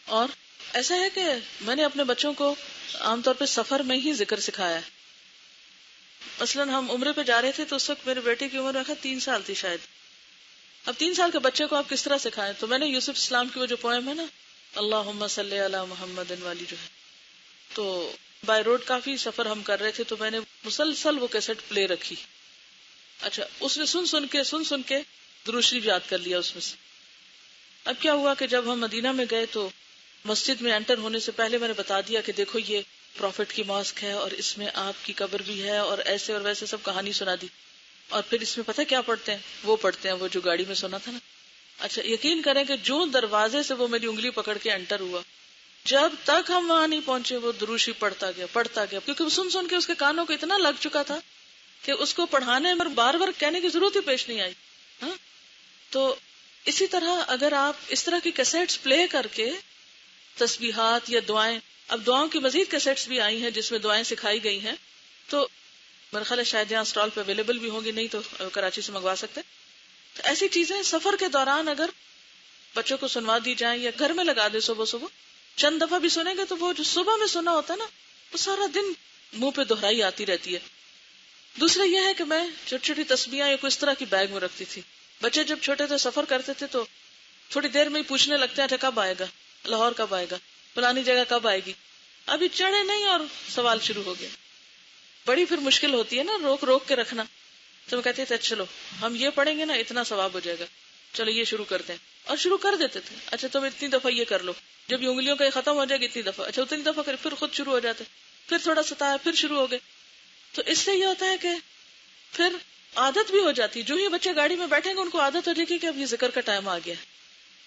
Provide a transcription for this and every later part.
اور ایسا ہے کہ میں نے اپنے بچوں کو عام طور پہ سفر میں ہی ذکر سکھایا ہے. مثلاً ہم عمرے پہ جا رہے تھے تو اس وقت میرے بیٹے کی عمر 3 سال تھی شاید. اب 3 سال کے بچے کو آپ کس طرح سکھائیں؟ تو میں نے یوسف اسلام کی وہ جو پوئم ہے نا، اللہم صلی علی محمد والی جو ہے، تو بائی روڈ کافی سفر ہم کر رہے تھے تو میں نے مسلسل وہ کیسٹ پلے رکھی. اچھا اس نے سن سن کے درود شریف یاد کر لیا اس میں سے. اب کیا ہوا کہ جب ہم مدینہ میں گئے تو مسجد میں انٹر ہونے سے پہلے میں نے بتا دیا کہ دیکھو یہ پروفٹ کی ماسک ہے اور اس میں آپ کی قبر بھی ہے اور ایسے اور ویسے سب کہانی سنا دی. اور پھر اس میں پتہ کیا پڑھتے ہیں؟ وہ پڑھتے ہیں وہ جو گاڑی میں سنا تھا نا. اچھا یقین کریں کہ جو دروازے سے وہ میری انگلی پکڑ کے انٹر ہوا، جب تک ہم وہاں نہیں پہنچے وہ درود شریف پڑھتا گیا کیونکہ وہ سن کے اس کے کانوں کو اتنا لگ چکا تھا کہ اس کو پڑھانے میں بار بار کہنے کی ضرورت ہی پیش نہیں آئی. ہاں تو اسی طرح اگر آپ اس طرح کی کیسٹس پلے کر کے تسبیحات یا دعائیں، اب دعاؤں کی مزید کیسٹس بھی آئی ہیں جس میں دعائیں سکھائی گئی ہیں، تو میرا خیال ہے شاید یہاں اسٹال پہ اویلیبل بھی ہوں گی، نہیں تو کراچی سے منگوا سکتے. تو ایسی چیزیں سفر کے دوران اگر بچوں کو سنوا دی جائیں یا گھر میں لگا دے، صبح چند دفعہ بھی سنیں گے تو وہ جو صبح میں سنا ہوتا ہے نا وہ سارا دن منہ پہ دہرائی آتی رہتی ہے. دوسرا یہ ہے کہ میں چھوٹی چھوٹی تسبیحاں یا کوئی اس طرح کی بیگ میں رکھتی تھی. بچے جب چھوٹے تھے سفر کرتے تھے تو تھوڑی دیر میں ہی پوچھنے لگتے ہیں اچھا کب آئے گا، لاہور کب آئے گا، فلانی جگہ کب آئے گی. ابھی چڑھے نہیں اور سوال شروع ہو گیا. بڑی پھر مشکل ہوتی ہے نا روک روک کے رکھنا. تو میں کہتے تھے چلو ہم یہ پڑھیں گے نا اتنا ثواب ہو جائے گا، چلو یہ شروع کرتے ہیں، اور شروع کر دیتے تھے. اچھا تم اتنی دفعہ یہ کر لو، جب یہ انگلیوں کا یہ ختم ہو جائے گا اتنی دفعہ، اچھا اتنی دفعہ کر، پھر خود شروع ہو جاتے، پھر تھوڑا ستایا پھر شروع ہو گئے. تو اس سے یہ ہوتا ہے کہ پھر عادت بھی ہو جاتی. جو ہی بچے گاڑی میں بیٹھیں گے ان کو عادت ہو جائے گی کہ اب یہ ذکر کا ٹائم آ گیا.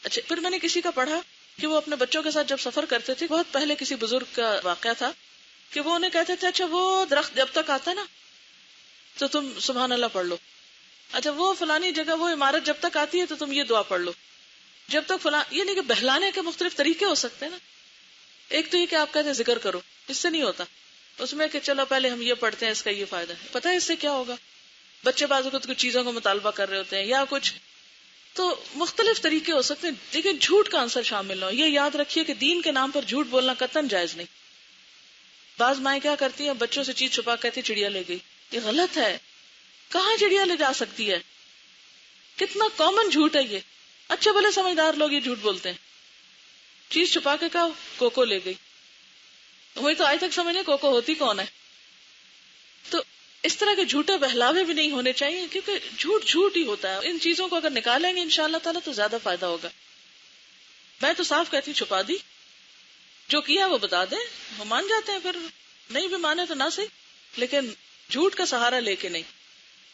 اچھا پھر میں نے کسی کا پڑھا کہ وہ اپنے بچوں کے ساتھ جب سفر کرتے تھے، بہت پہلے کسی بزرگ کا واقعہ تھا کہ وہ انہیں کہتے تھے اچھا وہ درخت جب تک آتا ہے نا تو تم سبحان اللہ پڑھ لو، اچھا وہ فلانی جگہ وہ عمارت جب تک آتی ہے تو تم یہ دعا پڑھ لو، جب تک یہ نہیں کہ بہلانے کے مختلف طریقے ہو سکتے ہیں نا. ایک تو یہ کہ آپ کہتے ہیں ذکر کرو، اس سے نہیں ہوتا. اس میں کہ چلو پہلے ہم یہ پڑھتے ہیں اس کا یہ فائدہ ہے، پتہ ہے اس سے کیا ہوگا. بچے بعض اوقات کچھ چیزوں کا مطالبہ کر رہے ہوتے ہیں یا کچھ، تو مختلف طریقے ہو سکتے ہیں لیکن جھوٹ کا عنصر شامل نہ ہو. یہ یاد رکھیے کہ دین کے نام پر جھوٹ بولنا قطعاً جائز نہیں. بعض مائیں کیا کرتی ہیں بچوں سے چیز چھپا کہتی چڑیا لے گئی، یہ غلط ہے. کہاں چڑیا لے جا سکتی ہے؟ کتنا کامن جھوٹ ہے یہ. اچھے بھلے سمجھدار لوگ یہ جھوٹ بولتے ہیں. چیز چھپا کے کہا کوکو لے گئی، وہی تو آج تک سمجھے کوکو ہوتی کون ہے. تو اس طرح کے جھوٹے بہلاوے بھی نہیں ہونے چاہیے کیونکہ جھوٹ ہی ہوتا ہے. ان چیزوں کو اگر نکالیں گے انشاءاللہ تعالیٰ تو زیادہ فائدہ ہوگا. میں تو صاف کہتی چھپا دی، جو کیا وہ بتا دیں، وہ مان جاتے ہیں، پھر نہیں بھی مانے تو نہ صحیح، لیکن جھوٹ کا سہارا لے کے نہیں.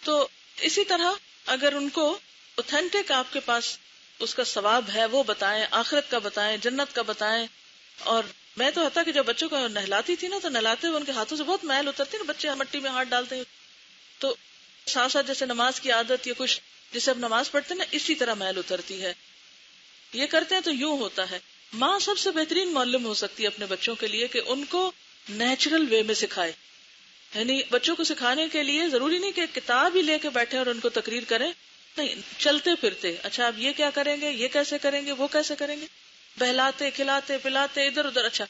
تو اسی طرح اگر ان کو اوتھینٹک آپ کے پاس اس کا ثواب ہے وہ بتائیں، آخرت کا بتائیں، جنت کا بتائیں. اور میں تو حتیٰ کہ جب بچوں کو نہلاتی تھی نا تو نہلاتے ہوئے ان کے ہاتھوں سے بہت میل اترتی نا، بچے مٹی میں ہاتھ ڈالتے ہیں تو ساتھ ساتھ جیسے نماز کی عادت یا کچھ جسے اب نماز پڑھتے ہیں نا اسی طرح میل اترتی ہے. یہ کرتے ہیں تو یوں ہوتا ہے. ماں سب سے بہترین معلم ہو سکتی ہے اپنے بچوں کے لیے کہ ان کو نیچرل وے میں سکھائے. یعنی بچوں کو سکھانے کے لیے ضروری نہیں کہ کتاب ہی لے کے بیٹھے اور ان کو تقریر کریں، نہیں، چلتے پھرتے اچھا آپ یہ کیا کریں گے، یہ کیسے کریں گے، وہ کیسے کریں گے، بہلاتے کھلاتے پلاتے ادھر ادھر. اچھا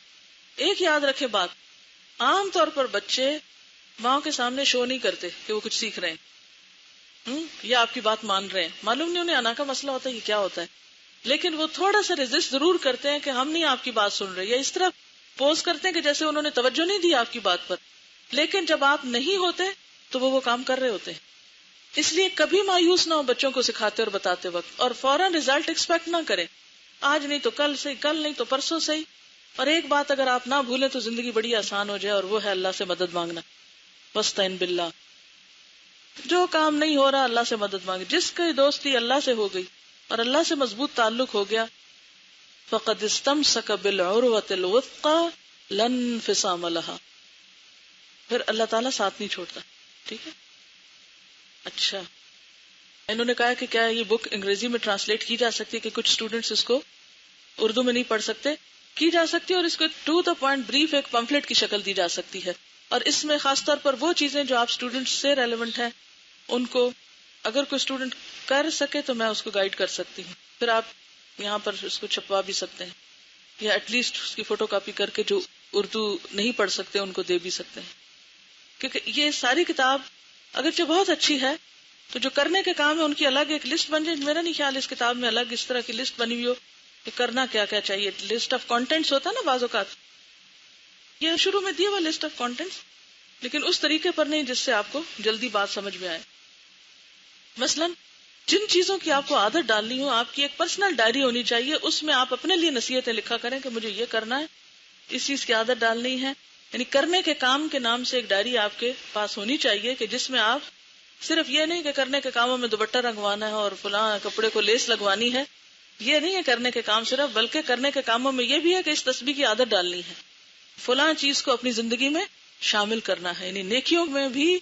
ایک یاد رکھے بات، عام طور پر بچے ماں کے سامنے شو نہیں کرتے کہ وہ کچھ سیکھ رہے ہیں یا آپ کی بات مان رہے ہیں. معلوم نہیں انہیں انا کا مسئلہ ہوتا ہے یہ کیا ہوتا ہے، لیکن وہ تھوڑا سا ریزسٹ ضرور کرتے ہیں کہ ہم نہیں آپ کی بات سن رہے، یا اس طرح پوز کرتے ہیں کہ جیسے انہوں نے توجہ نہیں دی آپ کی بات پر. لیکن جب آپ نہیں ہوتے تو وہ کام کر رہے ہوتے ہیں. اس لیے کبھی مایوس نہ ہو بچوں کو سکھاتے اور بتاتے وقت، اور فوراً رزلٹ ایکسپیکٹ نہ کریں، آج نہیں تو کل سے، کل نہیں تو پرسوں سے. اور ایک بات اگر آپ نہ بھولیں تو زندگی بڑی آسان ہو جائے، اور وہ ہے اللہ سے مدد مانگنا. وَاسْتَعِنْ بِاللَّهِ. جو کام نہیں ہو رہا اللہ سے مدد مانگے. جس کی دوستی اللہ سے ہو گئی اور اللہ سے مضبوط تعلق ہو گیا، فَقَدْ اسْتَمْسَكَ بِالْعُرْوَةِ الْوُثْقَى لَا انْفِصَامَ لَهَا. پھر اللہ تعالیٰ ساتھ نہیں چھوڑتا. ٹھیک ہے. اچھا انہوں نے کہا کہ کیا یہ بک انگریزی میں ٹرانسلیٹ کی جا سکتی ہے کہ کچھ اسٹوڈنٹس اس کو اردو میں نہیں پڑھ سکتے. کی جا سکتی ہے، اور اس کو ٹو دا پوائنٹ بریف ایک پمفلٹ کی شکل دی جا سکتی ہے. اور اس میں خاص طور پر وہ چیزیں جو آپ اسٹوڈنٹس سے ریلیونٹ ہیں ان کو اگر کوئی اسٹوڈنٹ کر سکے تو میں اس کو گائیڈ کر سکتی ہوں. پھر آپ یہاں پر اس کو چھپوا بھی سکتے ہیں. یا ایٹ لیسٹ اس کی فوٹو کاپی کر کے جو اردو نہیں پڑھ سکتے ان کو دے بھی سکتے ہیں. کیونکہ یہ ساری کتاب اگرچہ بہت اچھی ہے تو جو کرنے کے کام ہے ان کی الگ ایک لسٹ بن جائے. میرا نہیں خیال اس کتاب میں الگ اس طرح کی لسٹ بنی ہوئی ہو کہ کرنا کیا کیا چاہیے. لسٹ آف کانٹینٹس ہوتا ہے نا بعض اوقات, یہ شروع میں دیا ہوا لسٹ آف کانٹینٹس, لیکن اس طریقے پر نہیں جس سے آپ کو جلدی بات سمجھ میں آئے. مثلا جن چیزوں کی آپ کو عادت ڈالنی ہو, آپ کی ایک پرسنل ڈائری ہونی چاہیے, اس میں آپ اپنے لیے نصیحتیں لکھا کریں کہ مجھے یہ کرنا ہے, اس چیز کی عادت ڈالنی ہے. یعنی کرنے کے کام کے نام سے ایک ڈائری آپ کے پاس ہونی چاہیے کہ جس میں آپ صرف یہ نہیں کہ کرنے کے کاموں میں دوپٹہ رنگوانا ہے اور فلاں کپڑے کو لیس لگوانی ہے, یہ نہیں ہے کرنے کے کام صرف, بلکہ کرنے کے کاموں میں یہ بھی ہے کہ اس تسبیح کی عادت ڈالنی ہے, فلاں چیز کو اپنی زندگی میں شامل کرنا ہے. یعنی نیکیوں میں بھی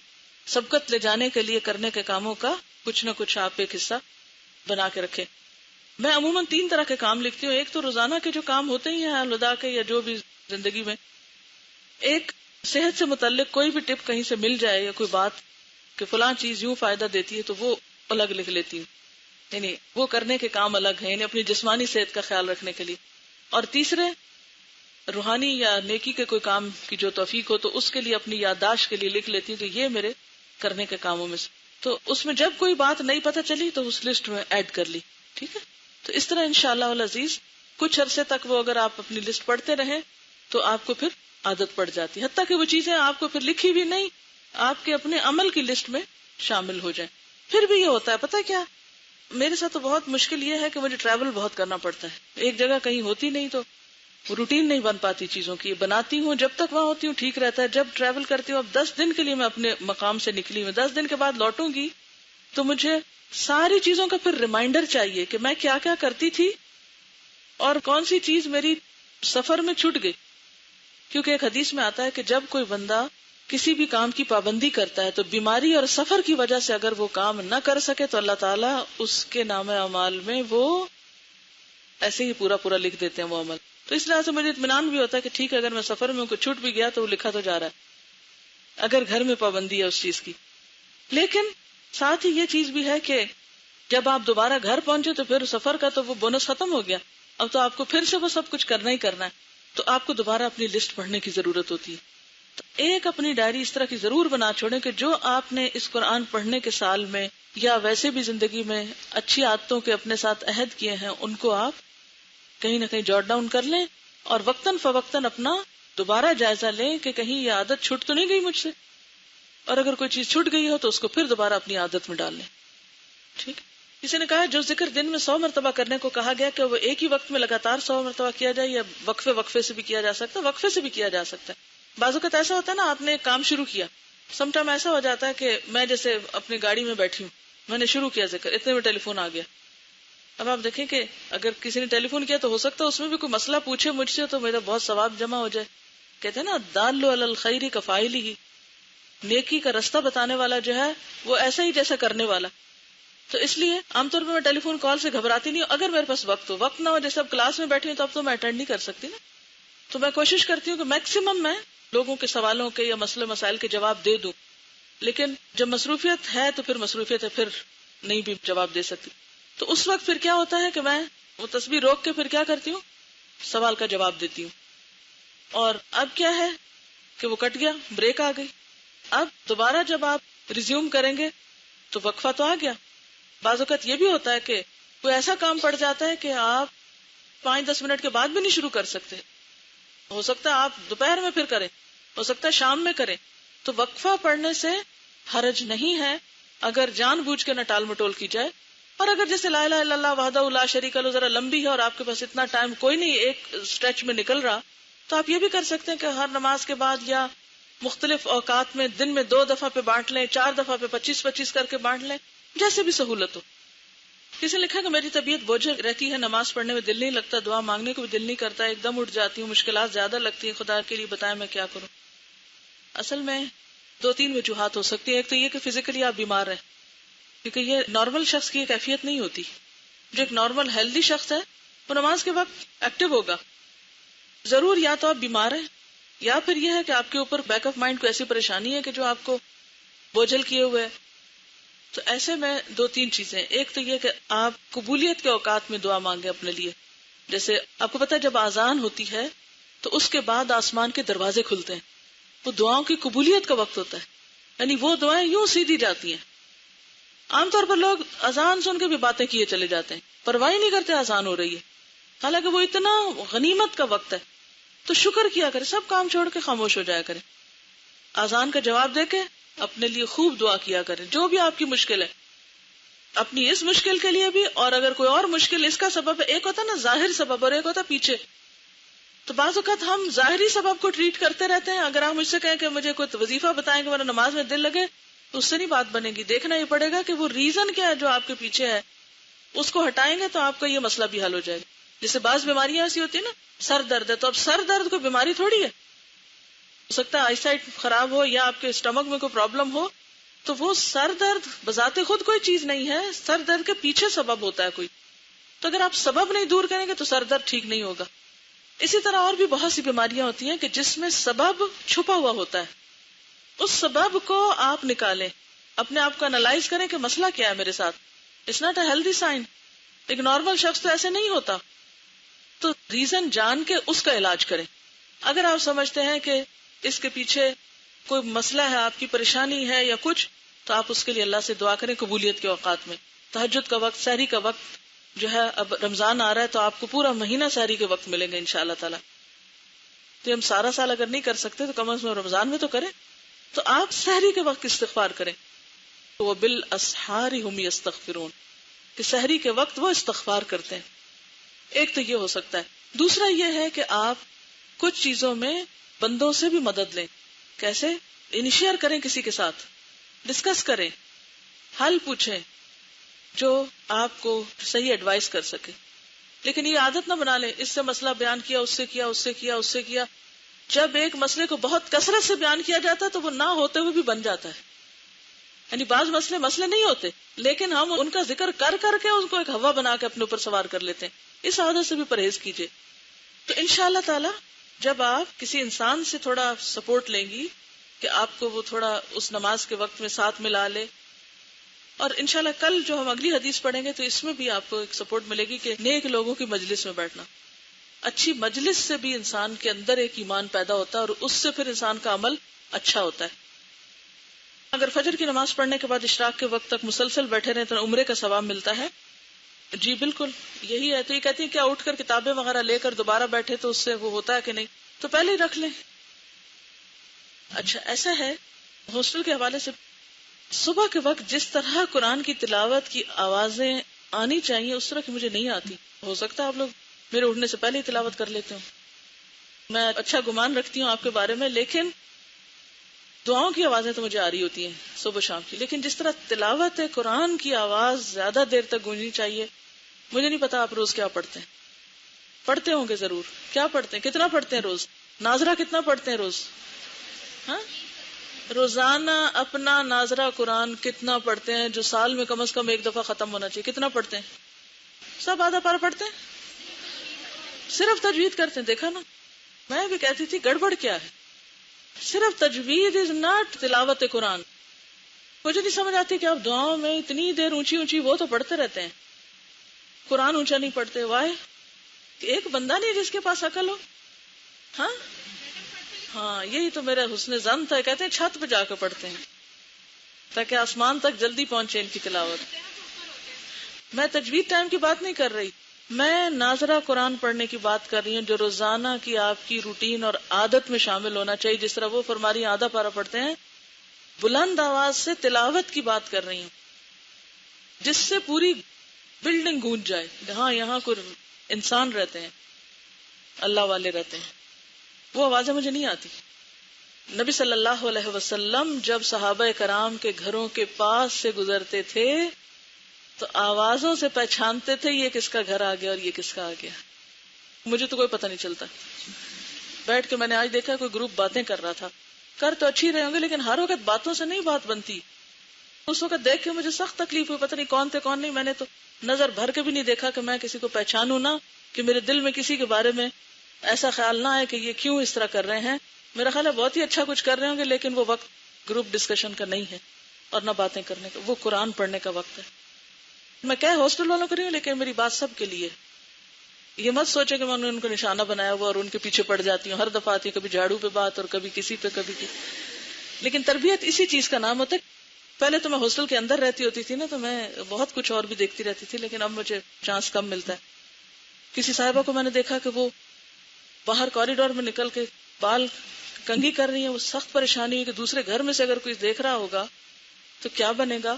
سبقت لے جانے کے لیے کرنے کے کاموں کا کچھ نہ کچھ آپ ایک حصہ بنا کے رکھیں. میں عموماً 3 طرح کے کام لکھتی ہوں. ایک تو روزانہ کے جو کام ہوتے ہی ہیں الوداع کے یا جو بھی زندگی میں, ایک صحت سے متعلق کوئی بھی ٹپ کہیں سے مل جائے یا کوئی بات کہ فلاں چیز یوں فائدہ دیتی ہے تو وہ الگ لکھ لیتی ہوں. یعنی وہ کرنے کے کام الگ ہیں, یعنی اپنی جسمانی صحت کا خیال رکھنے کے لیے. اور تیسرے روحانی یا نیکی کے کوئی کام کی جو توفیق ہو تو اس کے لیے اپنی یادداشت کے لیے لکھ لیتی ہوں کہ یہ میرے کرنے کے کاموں میں سے. تو اس میں جب کوئی بات نہیں پتہ چلی تو اس لسٹ میں ایڈ کر لی. ٹھیک ہے, تو اس طرح انشاءاللہ العزیز کچھ عرصے تک وہ اگر آپ اپنی لسٹ پڑھتے رہیں تو آپ کو پھر عادت پڑ جاتی ہے, حتیٰ کہ وہ چیزیں آپ کو پھر لکھی بھی نہیں آپ کے اپنے عمل کی لسٹ میں شامل ہو جائیں. پھر بھی یہ ہوتا ہے پتہ کیا, میرے ساتھ تو بہت مشکل یہ ہے کہ مجھے ٹریول بہت کرنا پڑتا ہے, ایک جگہ کہیں ہوتی نہیں تو روٹین نہیں بن پاتی چیزوں کی. بناتی ہوں جب تک وہاں ہوتی ہوں ٹھیک رہتا ہے, جب ٹریول کرتی ہوں, اب 10 دن کے لیے میں اپنے مقام سے نکلی ہوں, 10 دن کے بعد لوٹوں گی تو مجھے ساری چیزوں کا پھر ریمائنڈر چاہیے کہ میں کیا کیا کرتی تھی اور کون سی چیز میری سفر میں چھوٹ گئی. کیونکہ ایک حدیث میں آتا ہے کہ جب کوئی بندہ کسی بھی کام کی پابندی کرتا ہے تو بیماری اور سفر کی وجہ سے اگر وہ کام نہ کر سکے تو اللہ تعالیٰ اس کے نام اعمال میں وہ ایسے ہی پورا پورا لکھ دیتے ہیں وہ عمل. تو اس لحاظ سے مجھے اطمینان بھی ہوتا ہے کہ ٹھیک ہے اگر میں سفر میں کوئی چھوٹ بھی گیا تو وہ لکھا تو جا رہا ہے اگر گھر میں پابندی ہے اس چیز کی. لیکن ساتھ ہی یہ چیز بھی ہے کہ جب آپ دوبارہ گھر پہنچے تو پھر سفر کا تو وہ بونس ختم ہو گیا, اب تو آپ کو پھر سے وہ سب کچھ کرنا ہی کرنا ہے, تو آپ کو دوبارہ اپنی لسٹ پڑھنے کی ضرورت ہوتی ہے. تو ایک اپنی ڈائری اس طرح کی ضرور بنا چھوڑیں کہ جو آپ نے اس قرآن پڑھنے کے سال میں یا ویسے بھی زندگی میں اچھی عادتوں کے اپنے ساتھ عہد کیے ہیں ان کو آپ کہیں نہ کہیں جوٹ ڈاؤن کر لیں اور وقتاً فوقتاً اپنا دوبارہ جائزہ لیں کہ کہیں یہ عادت چھوٹ تو نہیں گئی مجھ سے, اور اگر کوئی چیز چھوٹ گئی ہو تو اس کو پھر دوبارہ اپنی عادت میں ڈال لیں. ٹھیک, کسی نے کہا جو ذکر دن میں 100 مرتبہ کرنے کو کہا گیا کہ وہ ایک ہی وقت میں لگاتار 100 مرتبہ کیا جائے یا وقفے سے بھی کیا جا سکتا ہے. وقفے سے بھی کیا جا سکتا ہے. بعض اوقات ایسا ہوتا ہے نا, آپ نے ایک کام شروع کیا, سم ٹائم ایسا ہو جاتا ہے کہ میں جیسے اپنی گاڑی میں بیٹھی ہوں, میں نے شروع کیا ذکر, اتنے میں ٹیلی فون آ گیا. اب آپ دیکھیں کہ اگر کسی نے ٹیلی فون کیا تو ہو سکتا ہے اس میں بھی کوئی مسئلہ پوچھے مجھ سے تو میرا بہت ثواب جمع ہو جائے. کہتے ہیں نا دال علی الخیر کفائل ہی, نیکی کا رستہ بتانے والا جو ہے وہ ایسا ہی جیسا کرنے والا. تو اس لیے عام طور پہ میں ٹیلی فون کال سے گھبراتی نہیں ہوں. اگر میرے پاس وقت نہ ہو, جیسے اب کلاس میں بیٹھی ہوں تو اب تو میں اٹینڈ نہیں کر سکتی نا, تو میں کوشش کرتی ہوں کہ میکسیمم میں لوگوں کے سوالوں کے یا مسئلے مسائل کے جواب دے دوں. لیکن جب مصروفیت ہے تو پھر مصروفیت ہے, پھر نہیں بھی جواب دے سکتی. تو اس وقت پھر کیا ہوتا ہے کہ میں وہ تسبیح روک کے پھر کیا کرتی ہوں, سوال کا جواب دیتی ہوں. اور اب کیا ہے کہ وہ کٹ گیا, بریک آ گئی. اب دوبارہ جب آپ ریزیوم کریں گے تو وقفہ تو آ گیا. بعض اوقات یہ بھی ہوتا ہے کہ کوئی ایسا کام پڑ جاتا ہے کہ آپ 5-10 منٹ کے بعد بھی نہیں شروع کر سکتے. ہو سکتا ہے آپ دوپہر میں پھر کریں, ہو سکتا ہے شام میں کریں. تو وقفہ پڑھنے سے حرج نہیں ہے اگر جان بوجھ کے نہ ٹال مٹول کی جائے. اور اگر جیسے لا الہ الا اللہ وحدہ لا شریک لہ ذرا لمبی ہے اور آپ کے پاس اتنا ٹائم کوئی نہیں ایک اسٹریچ میں نکل رہا, تو آپ یہ بھی کر سکتے ہیں کہ ہر نماز کے بعد یا مختلف اوقات میں دن میں 2 دفعہ پہ بانٹ لیں, 4 دفعہ پہ 25-25 کر کے بانٹ لیں, جیسے بھی سہولت ہو. کسی نے لکھا کہ میری طبیعت بوجھل رہتی ہے, نماز پڑھنے میں دل نہیں لگتا, دعا مانگنے کو بھی دل نہیں کرتا, ایک دم اٹھ جاتی ہوں, مشکلات زیادہ لگتی ہیں, خدا کے لیے بتائیں میں کیا کروں. اصل میں 2-3 وجوہات ہو سکتی ہیں. ایک تو یہ کہ فزیکلی آپ بیمار ہیں, کیونکہ یہ نارمل شخص کی ایک کیفیت نہیں ہوتی. جو ایک نارمل ہیلدی شخص ہے وہ نماز کے وقت ایکٹیو ہوگا. ضرور یا تو آپ بیمار ہیں یا پھر یہ ہے کہ آپ کے اوپر بیک آف مائنڈ کو ایسی پریشانی ہے کہ جو آپ کو بوجھل کیے ہوئے. تو ایسے میں 2-3 چیزیں. ایک تو یہ کہ آپ قبولیت کے اوقات میں دعا مانگیں اپنے لیے, جیسے آپ کو پتا ہے جب آذان ہوتی ہے تو اس کے بعد آسمان کے دروازے کھلتے ہیں، وہ دعاؤں کی قبولیت کا وقت ہوتا ہے، یعنی وہ دعائیں یوں سیدھی جاتی ہیں. عام طور پر لوگ اذان سن کے بھی باتیں کیے چلے جاتے ہیں، پرواہ نہیں کرتے اذان ہو رہی ہے، حالانکہ وہ اتنا غنیمت کا وقت ہے. تو شکر کیا کرے، سب کام چھوڑ کے خاموش ہو جایا کرے، اذان کا جواب دے کے اپنے لیے خوب دعا کیا کرے، جو بھی آپ کی مشکل ہے، اپنی اس مشکل کے لیے بھی، اور اگر کوئی اور مشکل اس کا سبب ہے، ایک ہوتا ہے نا ظاہر سبب اور ایک ہوتا ہے پیچھے. تو بعض اوقات ہم ظاہری سبب کو ٹریٹ کرتے رہتے ہیں. اگر آپ مجھ سے کہیں کہ مجھے کوئی وظیفہ بتائیں کہ میرا نماز میں دل لگے، تو اس سے نہیں بات بنے گی. دیکھنا یہ پڑے گا کہ وہ ریزن کیا ہے جو آپ کے پیچھے ہے، اس کو ہٹائیں گے تو آپ کا یہ مسئلہ بھی حل ہو جائے گا. جیسے بعض بیماریاں ایسی ہوتی ہیں نا، سر درد ہے تو اب سر درد کوئی بیماری تھوڑی ہے، ہو سکتا ہے آئی سائٹ خراب ہو یا آپ کے اسٹمک میں کوئی پرابلم ہو، تو وہ سر درد بذات خود کوئی چیز نہیں ہے، سر درد کے پیچھے سبب ہوتا ہے کوئی. تو اگر آپ سبب نہیں دور کریں گے تو سر درد ٹھیک نہیں ہوگا. اسی طرح اور بھی بہت سی بیماریاں ہوتی ہیں کہ جس میں سبب چھپا ہوا ہوتا ہے، اس سبب کو آپ نکالیں، اپنے آپ کو انالائز کریں کہ مسئلہ کیا ہے میرے ساتھ. It's not a healthy sign. ایک نارمل شخص تو ایسے نہیں ہوتا. تو ریزن جان کے اس کا علاج کریں. اگر آپ سمجھتے ہیں کہ اس کے پیچھے کوئی مسئلہ ہے، آپ کی پریشانی ہے یا کچھ، تو آپ اس کے لیے اللہ سے دعا کریں قبولیت کے اوقات میں. تہجد کا وقت، سحری کا وقت جو ہے، اب رمضان آ رہا ہے تو آپ کو پورا مہینہ سحری کے وقت ملیں گے انشاءاللہ تعالی. تو ہم سارا سال اگر نہیں کر سکتے تو کم از کم رمضان میں تو کریں. تو آپ سحری کے وقت استغفار کریں. وہ بالاسحار هم یستغفرون، کہ سحری کے وقت وہ استغفار کرتے ہیں. ایک تو یہ ہو سکتا ہے. دوسرا یہ ہے کہ آپ کچھ چیزوں میں بندوں سے بھی مدد لیں. کیسے؟ انیشیئر کریں، کسی کے ساتھ ڈسکس کریں، حل پوچھیں جو آپ کو صحیح ایڈوائز کر سکے. لیکن یہ عادت نہ بنا لیں، اس سے مسئلہ بیان کیا، اس سے کیا، اس سے کیا، اس سے کیا. جب ایک مسئلے کو بہت کثرت سے بیان کیا جاتا ہے تو وہ نہ ہوتے ہوئے بھی بن جاتا ہے. یعنی بعض مسئلے نہیں ہوتے، لیکن ہم ان کا ذکر کر کر کے ان کو ایک ہوا بنا کے اپنے اوپر سوار کر لیتے ہیں. اس عادت سے بھی پرہیز کیجیے. تو انشاءاللہ تعالی جب آپ کسی انسان سے تھوڑا سپورٹ لیں گی کہ آپ کو وہ تھوڑا اس نماز کے وقت میں ساتھ ملا لے، اور انشاءاللہ کل جو ہم اگلی حدیث پڑھیں گے تو اس میں بھی آپ کو ایک سپورٹ ملے گی کہ نیک لوگوں کی مجلس میں بیٹھنا. اچھی مجلس سے بھی انسان کے اندر ایک ایمان پیدا ہوتا ہے اور اس سے پھر انسان کا عمل اچھا ہوتا ہے. اگر فجر کی نماز پڑھنے کے بعد اشراق کے وقت تک مسلسل بیٹھے رہے تو عمرے کا ثواب ملتا ہے. جی بالکل یہی ہے. تو یہ کہتی ہیں کیا اٹھ کر کتابیں وغیرہ لے کر دوبارہ بیٹھے تو اس سے وہ ہوتا ہے کہ نہیں؟ تو پہلے ہی رکھ لیں. اچھا ایسا ہے، ہاسٹل کے حوالے سے صبح کے وقت جس طرح قرآن کی تلاوت کی آوازیں آنی چاہیے اس طرح کی مجھے نہیں آتی. ہو سکتا ہے آپ لوگ میرے اٹھنے سے پہلے ہی تلاوت کر لیتے ہوں، میں اچھا گمان رکھتی ہوں آپ کے بارے میں، لیکن دعاؤں کی آوازیں تو مجھے آ رہی ہوتی ہیں صبح شام کی. لیکن جس طرح تلاوت ہے قرآن کی آواز زیادہ دیر تک گونجنی چاہیے. مجھے نہیں پتا آپ روز کیا پڑھتے ہیں، پڑھتے ہوں گے ضرور. کیا پڑھتے ہیں؟ کتنا پڑھتے ہیں روز؟ ناظرہ کتنا پڑھتے ہیں روز؟ ہاں روزانہ اپنا ناظرہ قرآن کتنا پڑھتے ہیں جو سال میں کم از کم ایک دفعہ ختم ہونا چاہیے؟ کتنا پڑھتے ہیں؟ سب آدھا پارا پڑھتے ہیں؟ صرف تجوید کرتے ہیں؟ دیکھا نا، میں بھی کہتی تھی گڑبڑ کیا ہے. صرف تجوید از ناٹ تلاوت قرآن. مجھے نہیں سمجھ آتی کہ آپ دعاؤں میں اتنی دیر اونچی اونچی وہ تو پڑھتے رہتے ہیں، قرآن اونچا نہیں پڑھتے. وائے؟ ایک بندہ نہیں جس کے پاس عقل ہو. ہاں یہی تو میرا حسن ظن تھا. کہتے ہیں چھت پہ جا کے پڑھتے ہیں تاکہ آسمان تک جلدی پہنچے ان کی تلاوت. میں تجوید ٹائم کی بات نہیں کر رہی، میں ناظرہ قرآن پڑھنے کی بات کر رہی ہوں جو روزانہ کی آپ کی روٹین اور عادت میں شامل ہونا چاہیے. جس طرح وہ فرما رہی ہیں آدھا پارا پڑھتے ہیں، بلند آواز سے تلاوت کی بات کر رہی ہوں جس سے پوری بلڈنگ گونج جائے. ہاں یہاں کوئی انسان رہتے ہیں، اللہ والے رہتے ہیں. وہ آوازیں مجھے نہیں آتی. نبی صلی اللہ علیہ وسلم جب صحابہ کرام کے گھروں کے پاس سے گزرتے تھے تو آوازوں سے پہچانتے تھے یہ کس کا گھر آ گیا اور یہ کس کا آ گیا. مجھے تو کوئی پتہ نہیں چلتا. بیٹھ کے میں نے آج دیکھا کوئی گروپ باتیں کر رہا تھا. کر تو اچھی رہے ہوں گے لیکن ہر وقت باتوں سے نہیں بات بنتی. اس وقت دیکھ کے مجھے سخت تکلیف ہوئی، پتہ نہیں کون تھے کون نہیں. میں نے تو نظر بھر کے بھی نہیں دیکھا کہ میں کسی کو پہچانوں نہ، کہ میرے دل میں کسی کے بارے میں ایسا خیال نہ ہے کہ یہ کیوں اس طرح کر رہے ہیں. میرا خیال ہے بہت ہی اچھا کچھ کر رہے ہوں گے، لیکن وہ وقت گروپ ڈسکشن کا نہیں ہے اور نہ باتیں کرنے کا. وہ قرآن پڑھنے کا وقت ہے. میں کہہ ہاسٹل والوں کو نہیں ہوں لیکن میری بات سب کے لیے. یہ مت سوچے کہ میں نے ان کو نشانہ بنایا ہوا اور ان کے پیچھے پڑ جاتی ہوں، ہر دفعہ آتی ہے کبھی جھاڑو پہ بات اور کبھی کسی پہ کبھی کی. لیکن تربیت اسی چیز کا نام ہوتا ہے. پہلے تو میں ہاسٹل کے اندر رہتی ہوتی تھی نا، تو میں بہت کچھ اور بھی دیکھتی رہتی تھی، لیکن اب مجھے چانس کم ملتا ہے. کسی صاحبہ کو میں نے دیکھا کہ وہ باہر کوریڈور میں نکل کے بال کنگھی کر رہی ہیں، وہ سخت پریشانی ہوئی کہ دوسرے گھر میں سے اگر کوئی دیکھ رہا ہوگا تو کیا بنے گا.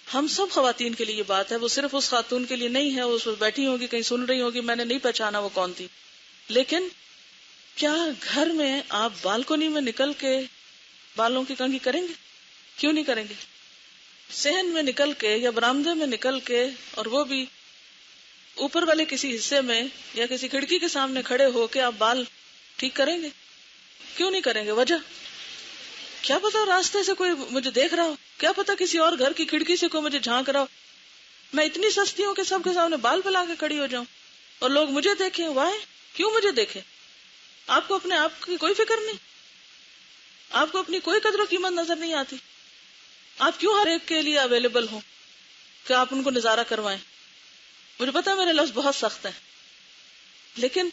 ہم سب خواتین کے لیے یہ بات ہے، وہ صرف اس خاتون کے لیے نہیں ہے. وہ اس پر بیٹھی ہوگی، کہیں سن رہی ہوگی، میں نے نہیں پہچانا وہ کون تھی. لیکن کیا گھر میں آپ بالکنی میں نکل کے بالوں کی کنگھی کریں گے؟ کیوں نہیں کریں گے؟ صحن میں نکل کے یا برآمدے میں نکل کے، اور وہ بھی اوپر والے کسی حصے میں یا کسی کھڑکی کے سامنے کھڑے ہو کے آپ بال ٹھیک کریں گے؟ کیوں نہیں کریں گے؟ وجہ کیا پتا راستے سے کوئی مجھے دیکھ رہا ہو، کیا پتا کسی اور گھر کی کھڑکی سے کوئی مجھے جھانک رہا ہو. میں اتنی سستی ہوں کہ سب کے سامنے بال پھیلا کے کھڑی ہو جاؤں اور لوگ مجھے دیکھیں. وائے؟ کیوں مجھے دیکھیں؟ آپ کو اپنے آپ کی کوئی فکر نہیں؟ آپ کو اپنی کوئی قدر و قیمت نظر نہیں آتی؟ آپ کیوں ہر ایک کے لیے اویلیبل ہوں کہ آپ ان کو نظارہ کروائیں؟ مجھے پتا میرے لفظ بہت سخت ہیں، لیکن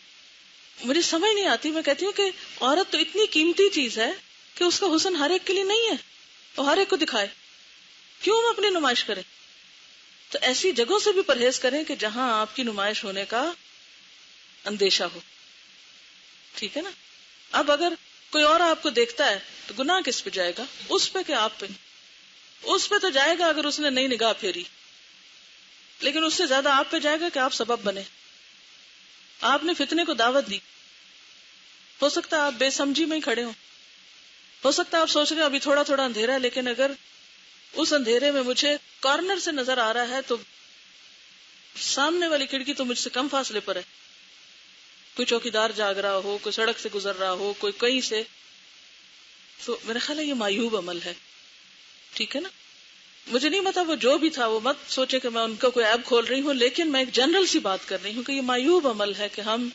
مجھے سمجھ نہیں آتی. میں کہتی ہوں کہ عورت تو اتنی قیمتی چیز ہے کہ اس کا حسن ہر ایک کے لیے نہیں ہے اور ہر ایک کو دکھائے. کیوں ہم اپنی نمائش کریں؟ تو ایسی جگہوں سے بھی پرہیز کریں کہ جہاں آپ کی نمائش ہونے کا اندیشہ ہو. ٹھیک ہے نا؟ اب اگر کوئی اور آپ کو دیکھتا ہے تو گناہ کس پہ جائے گا؟ اس پہ کہ آپ پہ؟ اس پہ تو جائے گا اگر اس نے نئی نگاہ پھیری، لیکن اس سے زیادہ آپ پہ جائے گا کہ آپ سبب بنے. آپ نے فتنے کو دعوت دی. ہو سکتا ہے آپ بے سمجھی میں ہی کھڑے ہو سکتا ہے آپ سوچ رہے ہیں ابھی تھوڑا تھوڑا اندھیرا ہے، لیکن اگر اس اندھیرے میں مجھے کارنر سے نظر آ رہا ہے تو سامنے والی کھڑکی تو مجھ سے کم فاصلے پر ہے. کوئی چوکیدار جاگ رہا ہو، کوئی سڑک سے گزر رہا ہو، کوئی کہیں سے، تو میرا خیال ہے یہ معیوب عمل ہے. ٹھیک ہے نا؟ مجھے نہیں پتا وہ جو بھی تھا، وہ مت سوچے کہ میں ان کا کوئی عیب کھول رہی ہوں، لیکن میں ایک جنرل سی بات کر رہی ہوں کہ یہ معیوب عمل ہے کہ ہم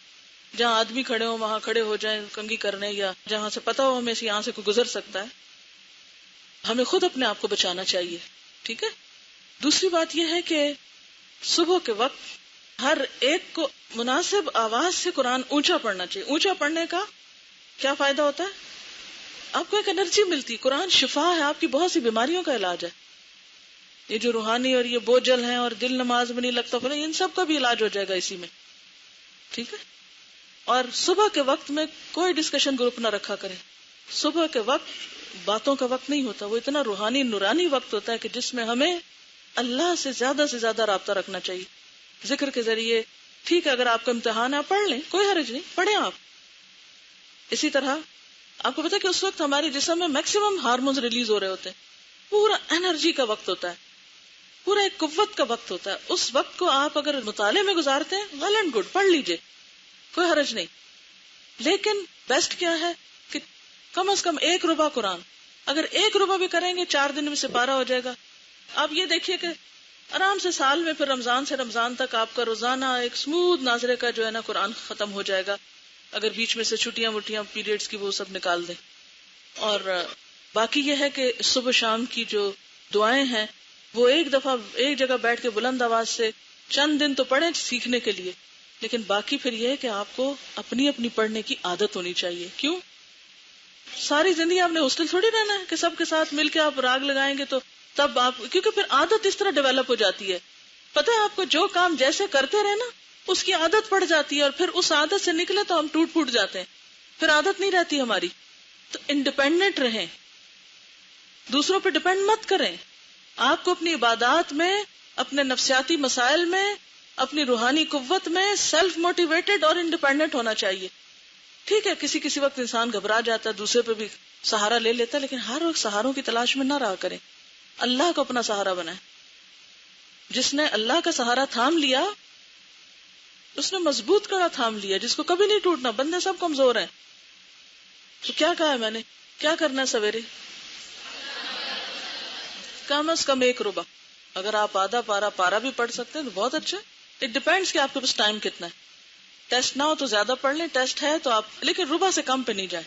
جہاں آدمی کھڑے ہوں وہاں کھڑے ہو جائیں کنگھی کرنے، یا جہاں سے پتا ہو ہمیں یہاں سے کوئی گزر سکتا ہے. ہمیں خود اپنے آپ کو بچانا چاہیے. ٹھیک ہے؟ دوسری بات یہ ہے کہ صبح کے وقت ہر ایک کو مناسب آواز سے قرآن اونچا پڑھنا چاہیے. اونچا پڑھنے کا کیا فائدہ ہوتا ہے؟ آپ کو ایک انرجی ملتی. قرآن شفا ہے، آپ کی بہت سی بیماریوں کا علاج ہے. یہ جو روحانی اور یہ بوجھل ہیں اور دل نماز میں نہیں لگتا، ان سب کا بھی علاج ہو جائے گا اسی میں. ٹھیک ہے؟ اور صبح کے وقت میں کوئی ڈسکشن گروپ نہ رکھا کریں. صبح کے وقت باتوں کا وقت نہیں ہوتا، وہ اتنا روحانی نورانی وقت ہوتا ہے کہ جس میں ہمیں اللہ سے زیادہ رابطہ رکھنا چاہیے. ذکر کے ذریعے، ٹھیک ہے اگر آپ کا امتحان ہے آپ پڑھ لیں، کوئی حرج نہیں، پڑھیں آپ. اسی طرح آپ کو پتا کہ اس وقت ہمارے جسم میں میکسیمم ہارمونز ریلیز ہو رہے ہوتے ہیں. پورا انرجی کا وقت ہوتا ہے، پورا ایک قوت کا وقت ہوتا ہے. اس وقت کو آپ اگر مطالعے میں گزارتے ہیں، ویل اینڈ گڈ، پڑھ لیجئے، کوئی حرج نہیں. لیکن بیسٹ کیا ہے کہ کم از کم 1 ربع قرآن، اگر 1 ربع بھی کریں گے 4 دن میں سے پارا ہو جائے گا. آپ یہ دیکھیے کہ آرام سے سال میں پھر رمضان سے رمضان تک آپ کا روزانہ ایک سموتھ ناظرے کا جو ہے نا قرآن ختم ہو جائے گا، اگر بیچ میں سے چھٹیاں وٹیاں پیریڈز کی وہ سب نکال دیں. اور باقی یہ ہے کہ صبح شام کی جو دعائیں ہیں وہ ایک دفعہ ایک جگہ بیٹھ کے بلند آواز سے چند دن تو پڑھیں سیکھنے کے لیے، لیکن باقی پھر یہ ہے کہ آپ کو اپنی اپنی پڑھنے کی عادت ہونی چاہیے. کیوں؟ ساری زندگی آپ نے ہاسٹل تھوڑی رہنا ہے کہ سب کے ساتھ مل کے آپ راگ لگائیں گے تو تب آپ، کیونکہ پھر عادت اس طرح ڈیولپ ہو جاتی ہے. پتہ ہے آپ کو جو کام جیسے کرتے رہے نا اس کی عادت پڑ جاتی ہے، اور پھر اس عادت سے نکلے تو ہم ٹوٹ پھوٹ جاتے ہیں، پھر عادت نہیں رہتی ہماری. تو انڈیپینڈنٹ رہیں، دوسروں پہ ڈیپینڈ مت کریں. آپ کو اپنی عبادات میں، اپنے نفسیاتی مسائل میں، اپنی روحانی قوت میں سیلف موٹیویٹڈ اور انڈیپینڈنٹ ہونا چاہیے. ٹھیک ہے کسی وقت انسان گھبرا جاتا ہے، دوسرے پہ بھی سہارا لے لیتا ہے، لیکن ہر وقت سہاروں کی تلاش میں نہ رہا کریں. اللہ کو اپنا سہارا بنائیں. جس نے اللہ کا سہارا تھام لیا اس نے مضبوط کڑا تھام لیا جس کو کبھی نہیں ٹوٹنا. بندے سب کمزور ہیں. تو کیا کہا ہے میں نے؟ کیا کرنا ہے سویرے؟ کم از کم 1 ربع. اگر آپ آدھا پارا بھی پڑھ سکتے ہیں تو بہت اچھا. اٹ ڈیپینڈس کہ آپ کے پاس ٹائم کتنا ہے. ٹیسٹ نہ ہو تو زیادہ پڑھ لیں، ٹیسٹ ہے تو آپ، لیکن ربع سے کم پہ نہیں جائیں.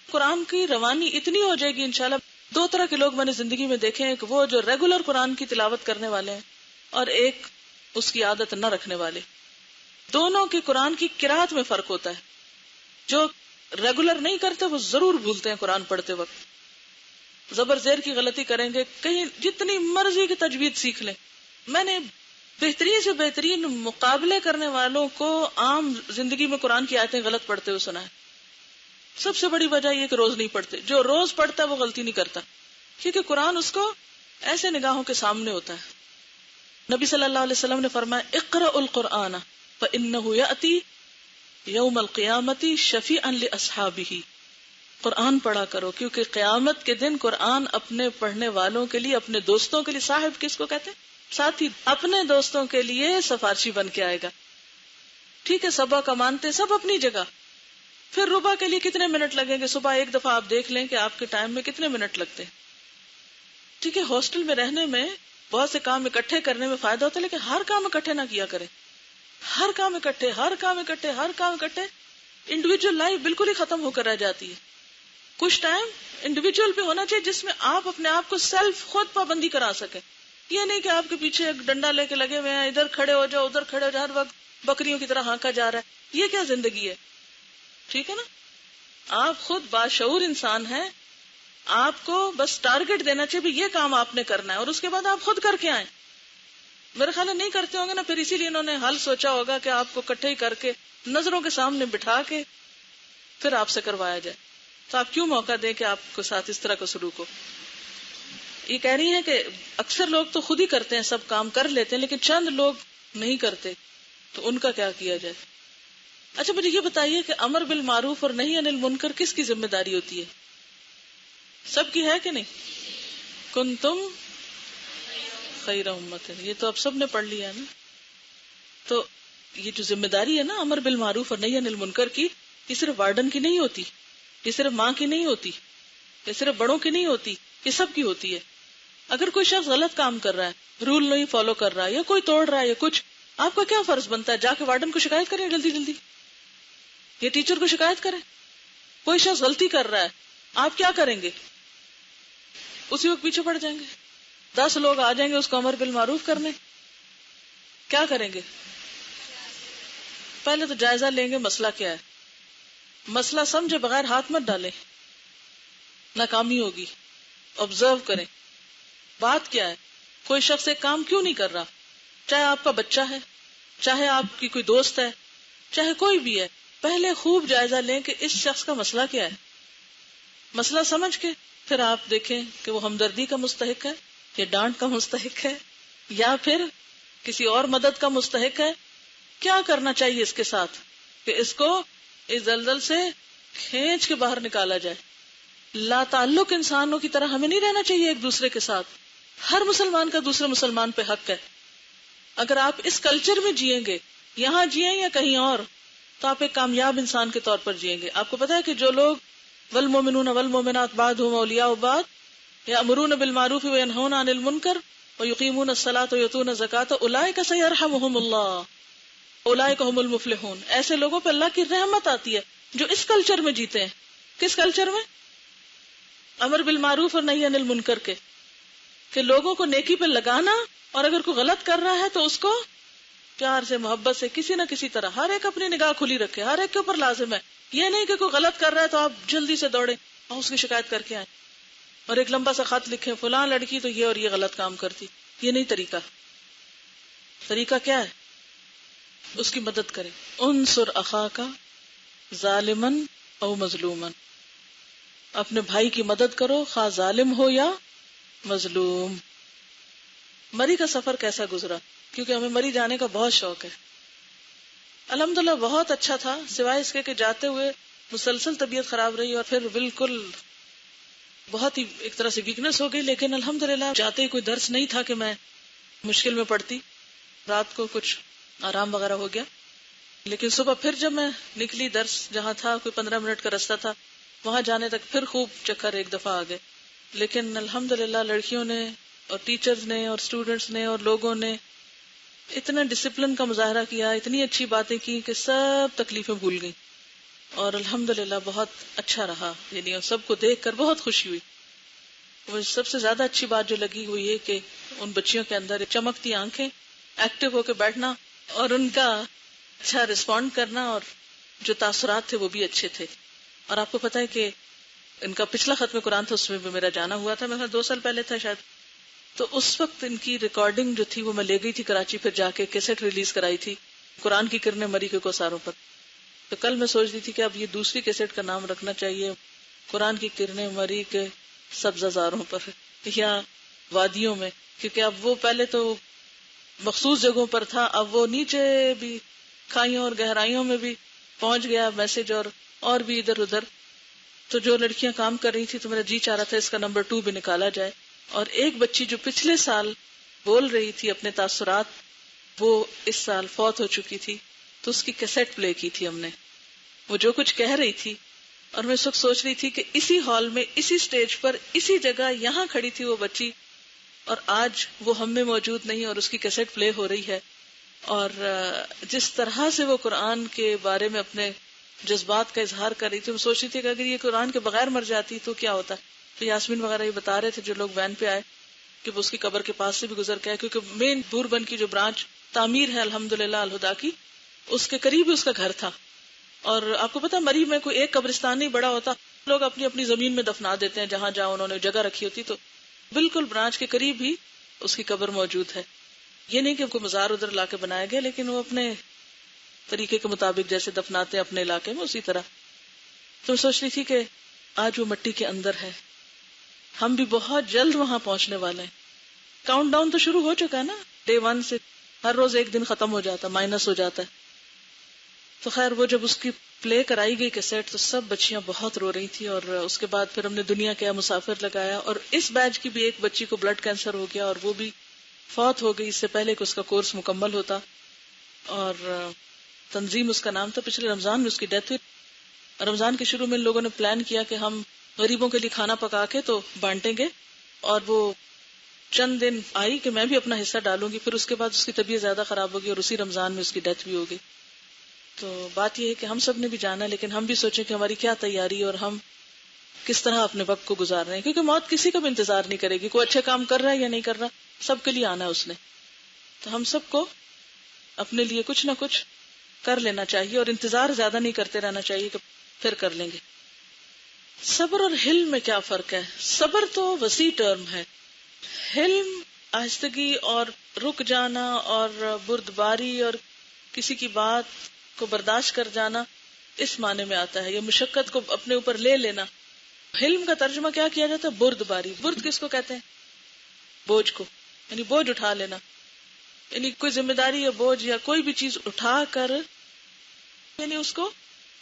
قرآن کی روانی اتنی ہو جائے گی انشاءاللہ. 2 طرح کے لوگ میں نے زندگی میں دیکھے ہیں، ایک وہ جو ریگولر قرآن کی تلاوت کرنے والے ہیں، اور ایک اس کی عادت نہ رکھنے والے. دونوں کی قرآن کی قرات میں فرق ہوتا ہے. جو ریگولر نہیں کرتے وہ ضرور بھولتے ہیں قرآن پڑھتے وقت. زبر زیر کی غلطی کریں گے, کہیں جتنی مرضی کی تجوید سیکھ لیں. میں نے بہترین سے بہترین مقابلے کرنے والوں کو عام زندگی میں قرآن کی آیتیں غلط پڑھتے ہوئے سنا ہے. سب سے بڑی وجہ یہ کہ روز نہیں پڑھتے. جو روز پڑھتا ہے وہ غلطی نہیں کرتا, کیونکہ قرآن اس کو ایسے نگاہوں کے سامنے ہوتا ہے. نبی صلی اللہ علیہ وسلم نے فرمایا اقرأ القرآن فإنہ یأتی یوم القیامت شفیعا لأصحابہ. قرآن پڑھا کرو کیونکہ قیامت کے دن قرآن اپنے پڑھنے والوں کے لیے, اپنے دوستوں کے لیے, صاحب کس کو کہتے ہیں؟ ساتھی, اپنے دوستوں کے لیے سفارشی بن کے آئے گا. ٹھیک ہے, صبح کا مانتے سب اپنی جگہ. پھر ربع کے لیے کتنے منٹ لگیں گے؟ صبح ایک دفعہ آپ دیکھ لیں کہ آپ کے ٹائم میں کتنے منٹ لگتے ہیں. ٹھیک ہے, ہاسٹل میں رہنے میں بہت سے کام اکٹھے کرنے میں فائدہ ہوتا ہے, لیکن ہر کام اکٹھے نہ کیا کریں. ہر کام اکٹھے, ہر کام اکٹھے, ہر کام اکٹھے, انڈیویجل لائف بالکل ہی ختم ہو کر رہ جاتی ہے. کچھ ٹائم انڈیویجل بھی ہونا چاہیے جس میں آپ اپنے آپ کو سیلف خود پابندی کرا سکیں. یہ نہیں کہ آپ کے پیچھے ایک ڈنڈا لے کے لگے ہوئے ہیں, ادھر کھڑے ہو جاؤ ادھر کھڑے ہو جاؤ, ہر وقت بکریوں کی طرح ہانکا جا رہا ہے. یہ کیا زندگی ہے؟ ٹھیک ہے نا, آپ خود باشعور انسان ہیں, آپ کو بس ٹارگٹ دینا چاہیے یہ کام آپ نے کرنا ہے, اور اس کے بعد آپ خود کر کے آئیں. میرے خیال ہے نہیں کرتے ہوں گے نا, پھر اسی لیے انہوں نے حل سوچا ہوگا کہ آپ کو اکٹھے ہی کر کے نظروں کے سامنے بٹھا کے پھر آپ سے کروایا جائے. تو آپ کیوں موقع دیں کہ آپ کو ساتھ اس طرح کا سلوک ہو. یہ کہہ رہی ہیں کہ اکثر لوگ تو خود ہی کرتے ہیں, سب کام کر لیتے ہیں, لیکن چند لوگ نہیں کرتے, تو ان کا کیا کیا جائے. اچھا مجھے یہ بتائیے کہ امر بالمعروف اور نہی عن المنکر کس کی ذمہ داری ہوتی ہے؟ سب کی ہے کہ نہیں؟ کنتم خیر امت, یہ تو اب سب نے پڑھ لیا نا. تو یہ جو ذمہ داری ہے نا امر بالمعروف اور نہی عن المنکر کی, یہ صرف وارڈن کی نہیں ہوتی, یہ صرف ماں کی نہیں ہوتی, یہ صرف بڑوں کی نہیں ہوتی, یہ سب کی ہوتی ہے. اگر کوئی شخص غلط کام کر رہا ہے, رول نہیں فالو کر رہا ہے, یا کوئی توڑ رہا ہے یا کچھ, آپ کا کیا فرض بنتا ہے؟ جا کے وارڈن کو شکایت کریں جلدی جلدی, یا ٹیچر کو شکایت کریں. کوئی شخص غلطی کر رہا ہے, آپ کیا کریں گے؟ اسی وقت پیچھے پڑ جائیں گے. 10 لوگ آ جائیں گے اس کو امر بالمعروف کرنے, کیا کریں گے؟ پہلے تو جائزہ لیں گے مسئلہ کیا ہے. مسئلہ سمجھے بغیر ہاتھ مت ڈالیں, ناکامی ہوگی. آبزرو کریں بات کیا ہے, کوئی شخص ایک کام کیوں نہیں کر رہا, چاہے آپ کا بچہ ہے, چاہے آپ کی کوئی دوست ہے, چاہے کوئی بھی ہے. پہلے خوب جائزہ لیں کہ اس شخص کا مسئلہ کیا ہے. مسئلہ سمجھ کے پھر آپ دیکھیں کہ وہ ہمدردی کا مستحق ہے, یا ڈانٹ کا مستحق ہے, یا پھر کسی اور مدد کا مستحق ہے. کیا کرنا چاہیے اس کے ساتھ کہ اس کو اس دلدل سے کھینچ کے باہر نکالا جائے. لا تعلق انسانوں کی طرح ہمیں نہیں رہنا چاہیے ایک دوسرے کے ساتھ. ہر مسلمان کا دوسرے مسلمان پہ حق ہے. اگر آپ اس کلچر میں جیئیں گے, یہاں جیئیں یا کہیں اور, تو آپ ایک کامیاب انسان کے طور پر جیئیں گے. آپ کو پتا ہے کہ جو لوگ والمؤمنون والمؤمنات بعضهم اولیاء بعض یأمرون بالمعروف وینہون عن المنکر ویقیمون الصلاۃ ویؤتون الزکاۃ اولئک سیرحمهم اللہ اولئک هم المفلحون. ایسے لوگوں پہ اللہ کی رحمت آتی ہے جو اس کلچر میں جیتے ہیں. کس کلچر میں؟ امر بالمعروف اور نہی عن المنکر کے, کہ لوگوں کو نیکی پہ لگانا, اور اگر کوئی غلط کر رہا ہے تو اس کو پیار سے محبت سے کسی نہ کسی طرح, ہر ایک اپنی نگاہ کھلی رکھے, ہر ایک کے اوپر لازم ہے. یہ نہیں کہ کوئی غلط کر رہا ہے تو آپ جلدی سے دوڑیں اور اس کی شکایت کر کے آئیں اور ایک لمبا سا خط لکھیں فلاں لڑکی تو یہ اور یہ غلط کام کرتی. یہ نہیں طریقہ. طریقہ کیا ہے؟ اس کی مدد کریں. انصر اخاک ظالما او مظلوما, اپنے بھائی کی مدد کرو خواہ ظالم ہو یا مظلوم. مری کا سفر کیسا گزرا؟ کیونکہ ہمیں مری جانے کا بہت شوق ہے. الحمدللہ بہت اچھا تھا, سوائے اس کے کہ جاتے ہوئے مسلسل طبیعت خراب رہی اور پھر بالکل بہت ہی ایک طرح سے ویکنس ہو گئی. لیکن الحمدللہ جاتے ہی کوئی درس نہیں تھا کہ میں مشکل میں پڑتی. رات کو کچھ آرام وغیرہ ہو گیا, لیکن صبح پھر جب میں نکلی درس جہاں تھا کوئی 15 منٹ کا رستہ تھا, وہاں جانے تک پھر خوب چکر ایک دفعہ آ گئے. لیکن الحمدللہ لڑکیوں نے اور ٹیچرز نے اور اسٹوڈنٹس نے اور لوگوں نے اتنا ڈسپلن کا مظاہرہ کیا, اتنی اچھی باتیں کی کہ سب تکلیفیں بھول گئی, اور الحمدللہ بہت اچھا رہا. یعنی سب کو دیکھ کر بہت خوشی ہوئی. وہ سب سے زیادہ اچھی بات جو لگی وہ یہ کہ ان بچیوں کے اندر چمکتی آنکھیں, ایکٹیو ہو کے بیٹھنا, اور ان کا اچھا رسپونڈ کرنا، اور جو تاثرات تھے وہ بھی اچھے تھے. اور آپ کو پتا ہے کہ ان کا پچھلا ختم قرآن تھا، اس میں بھی میرا جانا ہوا تھا، میں 2 سال پہلے تھا شاید. تو اس وقت ان کی ریکارڈنگ جو تھی وہ میں لے گئی تھی کراچی، پھر جا کے کیسٹ ریلیز کرائی تھی قرآن کی کرنیں مری کے کوثاروں پر. تو کل میں سوچ رہی تھی کہ اب یہ دوسری کیسٹ کا نام رکھنا چاہیے قرآن کی کرنیں مری کے سبززاروں پر یا وادیوں میں، کیونکہ اب وہ پہلے تو مخصوص جگہوں پر تھا، اب وہ نیچے بھی کھائیوں اور گہرائیوں میں بھی پہنچ گیا میسج، اور بھی ادھر ادھر. تو جو لڑکیاں کام کر رہی تھی تو میرا جی چاہ رہا تھا اس کا نمبر 2 بھی نکالا جائے. اور ایک بچی جو پچھلے سال بول رہی تھی اپنے تاثرات، وہ اس سال فوت ہو چکی تھی، تو اس کی کیسٹ پلے کی تھی ہم نے، وہ جو کچھ کہہ رہی تھی. اور میں اس وقت سوچ رہی تھی کہ اسی ہال میں، اسی سٹیج پر، اسی جگہ یہاں کھڑی تھی وہ بچی، اور آج وہ ہم میں موجود نہیں اور اس کی کیسٹ پلے ہو رہی ہے. اور جس طرح سے وہ قرآن کے بارے میں اپنے جذبات کا اظہار کر رہی تھی، میں سوچ رہی تھی کہ اگر یہ قرآن کے بغیر مر جاتی تو کیا ہوتا. تو یاسمین وغیرہ یہ بتا رہے تھے جو لوگ وین پہ آئے کہ وہ اس کی قبر کے پاس سے بھی گزر کے آئے، کیونکہ مین بوربن کی جو برانچ تعمیر ہے الحمدللہ الہدا کی، اس کے قریب ہی اس کا گھر تھا. اور آپ کو پتا مری میں کوئی ایک قبرستان نہیں بڑا ہوتا، لوگ اپنی اپنی زمین میں دفنا دیتے ہیں جہاں جہاں انہوں نے جگہ رکھی ہوتی. تو بالکل برانچ کے قریب ہی اس کی قبر موجود ہے. یہ نہیں کہ ان کو مزار ادھر لا کے بنایا گیا، لیکن وہ اپنے طریقے کے مطابق جیسے دفناتے ہیں اپنے علاقے میں اسی طرح. تو میں سوچ رہی تھی کہ آج وہ مٹی کے اندر ہے، ہم بھی بہت جلد وہاں پہنچنے والے ہیں. کاؤنٹ ڈاؤن تو شروع ہو چکا ہے نا، ڈے 1 سے ہر روز ایک دن ختم ہو جاتا، مائنس ہو جاتا ہے. تو خیر وہ جب اس کی پلے کرائی گئی کیسٹ تو سب بچیاں بہت رو رہی تھی. اور اس کے بعد پھر ہم نے دنیا کیا مسافر لگایا، اور اس بیچ کی بھی ایک بچی کو بلڈ کینسر ہو گیا اور وہ بھی فوت ہو گئی اس سے پہلے کہ اس کا کورس مکمل ہوتا. اور تنظیم اس کا نام تھا، پچھلے رمضان میں اس کی ڈیتھ ہوئی. رمضان کے شروع میں لوگوں نے پلان کیا کہ ہم غریبوں کے لیے کھانا پکا کے تو بانٹیں گے، اور وہ چند دن آئی کہ میں بھی اپنا حصہ ڈالوں گی. پھر اس کے بعد اس کی طبیعت زیادہ خراب ہوگی اور اسی رمضان میں اس کی ڈیتھ بھی ہو گئی. تو بات یہ ہے کہ ہم سب نے بھی جانا، لیکن ہم بھی سوچیں کہ ہماری کیا تیاری اور ہم کس طرح اپنے وقت کو گزار رہے ہیں، کیونکہ موت کسی کا بھی انتظار نہیں کرے گی، کوئی اچھے کام کر رہا ہے یا نہیں کر رہا، سب کے لیے آنا ہے اس نے. تو ہم سب کو اپنے لیے کچھ نہ کچھ کر لینا چاہیے اور انتظار زیادہ نہیں کرتے رہنا چاہیے کہ پھر کر لیں گے. صبر اور حلم میں کیا فرق ہے؟ صبر تو وسیع ٹرم ہے، حلم آہستگی اور رک جانا اور بردباری اور کسی کی بات کو برداشت کر جانا اس معنی میں آتا ہے، یا مشقت کو اپنے اوپر لے لینا. حلم کا ترجمہ کیا کیا جاتا ہے؟ بردباری. برد کس کو کہتے ہیں؟ بوجھ کو، یعنی بوجھ اٹھا لینا، یعنی کوئی ذمہ داری یا بوجھ یا کوئی بھی چیز اٹھا کر، یعنی اس کو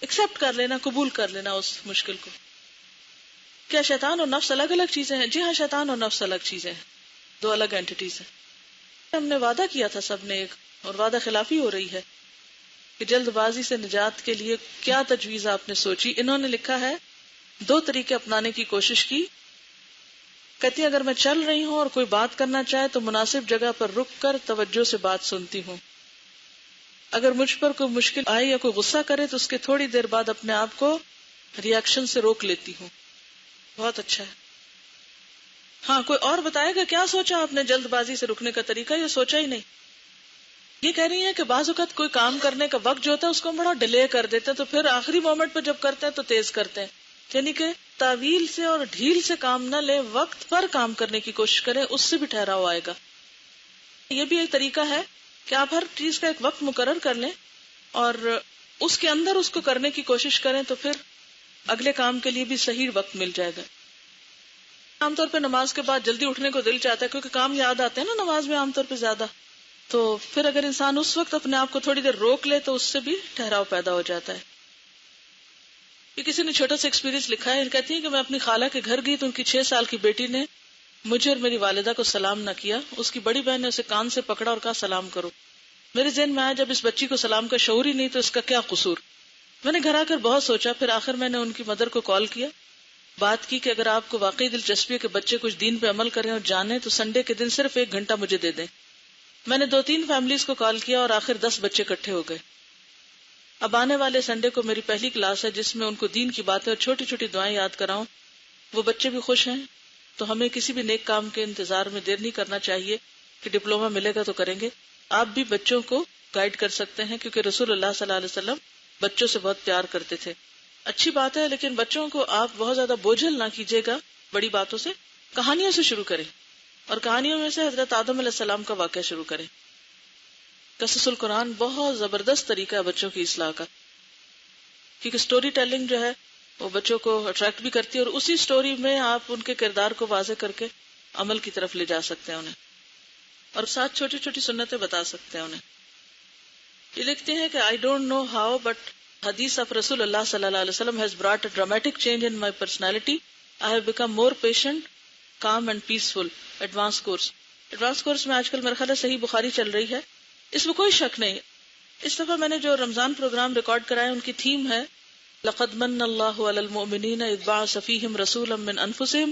ایکسپٹ کر لینا، قبول کر لینا اس مشکل کو. کیا شیطان اور نفس الگ الگ چیزیں ہیں؟ جی ہاں، شیطان اور نفس الگ چیزیں ہیں، 2 الگ اینٹیز ہیں. ہم نے وعدہ کیا تھا سب نے ایک، اور وعدہ خلافی ہو رہی ہے کہ جلد بازی سے نجات کے لیے کیا تجویز آپ نے سوچی. انہوں نے لکھا ہے 2 طریقے اپنانے کی کوشش کی. کہتی ہیں اگر میں چل رہی ہوں اور کوئی بات کرنا چاہے تو مناسب جگہ پر رک کر توجہ سے بات سنتی ہوں. اگر مجھ پر کوئی مشکل آئے یا کوئی غصہ کرے تو اس کے تھوڑی دیر بعد اپنے آپ کو ری ایکشن سے روک لیتی ہوں. بہت اچھا ہے. ہاں کوئی اور بتائے گا کیا سوچا آپ نے جلد بازی سے رکنے کا طریقہ، یا سوچا ہی نہیں؟ یہ کہہ رہی ہیں کہ بعض اوقات کوئی کام کرنے کا وقت جو ہوتا ہے اس کو بڑا ڈیلے کر دیتے ہیں، تو پھر آخری مومنٹ پہ جب کرتے ہیں تو تیز کرتے ہیں. یعنی کہ تعویل سے اور ڈھیل سے کام نہ لے، وقت پر کام کرنے کی کوشش کریں، اس سے بھی ٹھہراؤ آئے گا. یہ بھی ایک طریقہ ہے کہ آپ ہر چیز کا ایک وقت مقرر کر لیں اور اس کے اندر اس کو کرنے کی کوشش کریں، تو پھر اگلے کام کے لیے بھی صحیح وقت مل جائے گا. عام طور پہ نماز کے بعد جلدی اٹھنے کو دل چاہتا ہے کیونکہ کام یاد آتے ہیں نا نماز میں عام طور پہ زیادہ، تو پھر اگر انسان اس وقت اپنے آپ کو تھوڑی دیر روک لے تو اس سے بھی ٹھہراؤ پیدا ہو جاتا ہے. یہ کسی نے چھوٹا سا ایکسپیرینس لکھا ہے، کہتی ہیں کہ میں اپنی خالہ کے گھر گئی تو ان کی 6 سال کی بیٹی نے مجھے اور میری والدہ کو سلام نہ کیا. اس کی بڑی بہن نے اسے کان سے پکڑا اور کہا سلام کرو. میرے ذہن میں آیا جب اس بچی کو سلام کا شعور ہی نہیں تو اس کا کیا قصور. میں نے گھر آ کر بہت سوچا، پھر آخر میں نے ان کی مدر کو کال کیا، بات کی کہ اگر آپ کو واقعی دلچسپی ہے کہ بچے کچھ دین پہ عمل کریں اور جانیں تو سنڈے کے دن صرف 1 گھنٹہ مجھے دے دیں. میں نے 2-3 فیملیز کو کال کیا اور آخر 10 بچے اکٹھے ہو گئے. اب آنے والے سنڈے کو میری پہلی کلاس ہے جس میں ان کو دین کی باتیں اور چھوٹی چھوٹی دعائیں یاد کراؤں. وہ بچے بھی خوش ہیں. تو ہمیں کسی بھی نیک کام کے انتظار میں دیر نہیں کرنا چاہیے کہ ڈپلوما ملے گا تو کریں گے. آپ بھی بچوں کو گائیڈ کر سکتے ہیں، کیونکہ رسول اللہ صلی اللہ علیہ وسلم بچوں سے بہت پیار کرتے تھے. اچھی بات ہے، لیکن بچوں کو آپ بہت زیادہ بوجھل نہ کیجیے گا بڑی باتوں سے. کہانیوں سے شروع کریں، اور کہانیوں میں سے حضرت آدم علیہ السلام کا واقعہ شروع کریں. قصص القرآن بہت زبردست طریقہ ہے بچوں کی اصلاح کا، کیونکہ سٹوری ٹیلنگ جو ہے وہ بچوں کو اٹریکٹ بھی کرتی ہے، اور اسی سٹوری میں آپ ان کے کردار کو واضح کر کے عمل کی طرف لے جا سکتے ہیں انہیں، اور ساتھ چھوٹی چھوٹی سنتیں بتا سکتے ہیں انہیں. یہ لکھتے ہیں کہ I don't know how but hadith of رسول اللہ صلی اللہ علیہ وسلم has brought a dramatic change in my personality. I have become more patient, calm and peaceful. Advance course میں آج کل میرا خیال ہے صحیح بخاری چل رہی ہے، اس میں کوئی شک نہیں. اس دفعہ میں نے جو رمضان پروگرام ریکارڈ کرائے ان کی تھیم ہے لقد من اللہ علی المؤمنین اذ بعث فیہم رسولا من انفسہم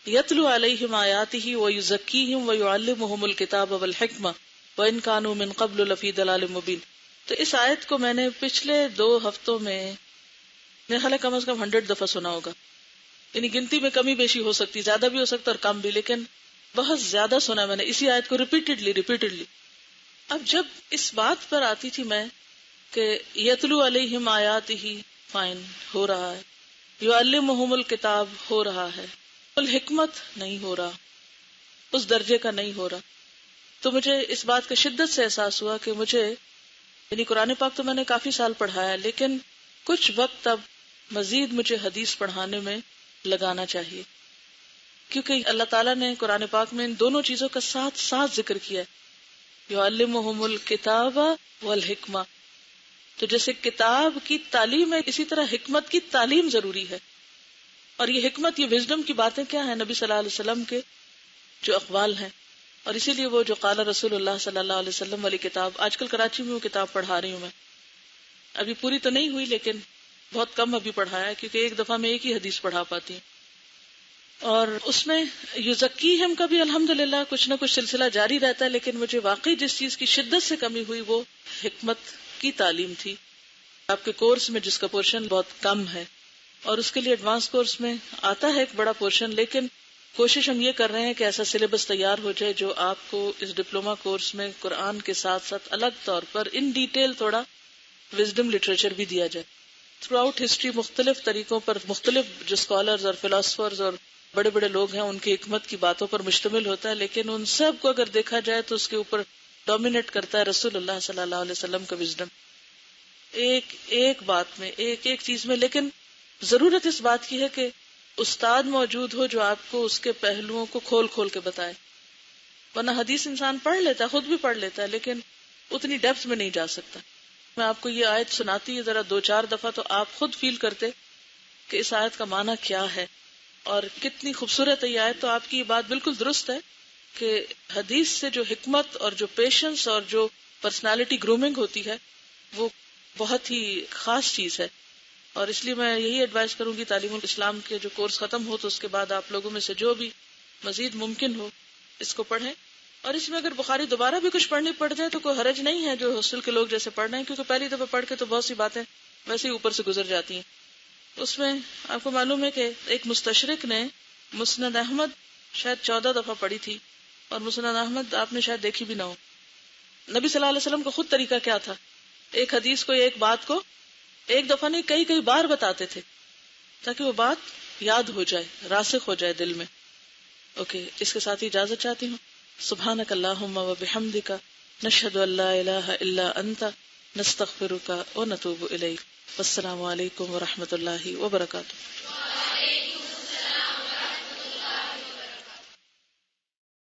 یتلو علیہم آیاتہ ویزکیہم ویعلمہم الکتاب والحکمہ وان کانوا من قبل لفی ضلال مبین. تو اس آیت کو میں نے پچھلے 2 ہفتوں میں میرے خیال ہے کم از کم 100 دفعہ سنا ہوگا. یعنی گنتی میں کمی بیشی ہو سکتی، زیادہ بھی ہو سکتا اور کم بھی، لیکن بہت زیادہ سنا میں نے اسی آیت کو ریپیٹڈلی. اب جب اس بات پر آتی تھی میں کہ یتلو علیہم آیاتہ فائن ہو رہا ہے، یعلمہم الکتاب ہو رہا ہے، الحکمت نہیں ہو رہا، اس درجے کا نہیں ہو رہا، تو مجھے اس بات کا شدت سے احساس ہوا کہ مجھے یعنی قرآن پاک تو میں نے کافی سال پڑھایا، لیکن کچھ وقت اب مزید مجھے حدیث پڑھانے میں لگانا چاہیے، کیونکہ اللہ تعالیٰ نے قرآن پاک میں ان دونوں چیزوں کا ساتھ ساتھ ذکر کیا ہے، یعلمہم الکتاب والحکمہ. تو جیسے کتاب کی تعلیم ہے، اسی طرح حکمت کی تعلیم ضروری ہے. اور یہ حکمت، یہ وزڈم کی باتیں کیا ہیں؟ نبی صلی اللہ علیہ وسلم کے جو اقوال ہیں، اور اسی لیے وہ جو قال رسول اللہ صلی اللہ علیہ وسلم والی کتاب، آج کل کراچی میں وہ کتاب پڑھا رہی ہوں میں. ابھی پوری تو نہیں ہوئی لیکن بہت کم ابھی پڑھایا ہے، کیونکہ ایک دفعہ میں ایک ہی حدیث پڑھا پاتی ہوں. اور اس میں یزکیہم کا بھی الحمدللہ کچھ نہ کچھ سلسلہ جاری رہتا ہے، لیکن مجھے واقعی جس چیز کی شدت سے کمی ہوئی وہ حکمت کی تعلیم تھی. آپ کے کورس میں جس کا پورشن بہت کم ہے، اور اس کے لیے ایڈوانس کورس میں آتا ہے ایک بڑا پورشن، لیکن کوشش ہم یہ کر رہے ہیں کہ ایسا سلیبس تیار ہو جائے جو آپ کو اس ڈپلوما کورس میں قرآن کے ساتھ ساتھ الگ طور پر ان ڈیٹیل تھوڑا وزڈم لٹریچر بھی دیا جائے. تھرو آؤٹ ہسٹری مختلف طریقوں پر مختلف جو اسکالرز اور فلاسفرز اور بڑے بڑے لوگ ہیں ان کی حکمت کی باتوں پر مشتمل ہوتا ہے، لیکن ان سب کو اگر دیکھا جائے تو اس کے اوپر ڈومینیٹ کرتا ہے رسول اللہ صلی اللہ علیہ وسلم کا وزڈم، ایک بات میں، ایک چیز میں. لیکن ضرورت اس بات کی ہے کہ استاد موجود ہو جو آپ کو اس کے پہلوؤں کو کھول کھول کے بتائے، ورنہ حدیث انسان پڑھ لیتا ہے، خود بھی پڑھ لیتا ہے، لیکن اتنی ڈیپتھ میں نہیں جا سکتا. میں آپ کو یہ آیت سناتی ہے ذرا 2-4 دفعہ تو آپ خود فیل کرتے کہ اس آیت کا معنی کیا ہے اور کتنی خوبصورت ہے یہ آیت. تو آپ کی یہ بات بالکل درست ہے کہ حدیث سے جو حکمت اور جو پیشنس اور جو پرسنالٹی گرومنگ ہوتی ہے وہ بہت ہی خاص چیز ہے. اور اس لیے میں یہی ایڈوائز کروں گی تعلیم الاسلام کے جو کورس ختم ہو تو اس کے بعد آپ لوگوں میں سے جو بھی مزید ممکن ہو اس کو پڑھیں. اور اس میں اگر بخاری دوبارہ بھی کچھ پڑھنی پڑ جائے تو کوئی حرج نہیں ہے جو ہاسٹل کے لوگ جیسے پڑھ رہے ہیں، کیونکہ پہلی دفعہ پڑھ کے تو بہت سی باتیں ویسے ہی اوپر سے گزر جاتی ہیں. اس میں آپ کو معلوم ہے کہ ایک مستشرق نے مسند احمد شاید 14 دفعہ پڑھی تھی، اور مسند احمد آپ نے شاید دیکھی بھی نہ ہو. نبی صلی اللہ علیہ وسلم کا خود طریقہ کیا تھا؟ ایک حدیث کو، ایک بات کو ایک دفعہ نہیں کئی بار بتاتے تھے تاکہ وہ بات یاد ہو جائے، راسخ ہو جائے دل میں. اوکے، اس کے ساتھ ہی اجازت چاہتی ہوں. سبحانک اللہم و بحمدک، نشہد ان لا الہ الا انت، نستغفرک و نتوب الیک. والسلام علیکم و رحمۃ اللہ وبرکاتہ.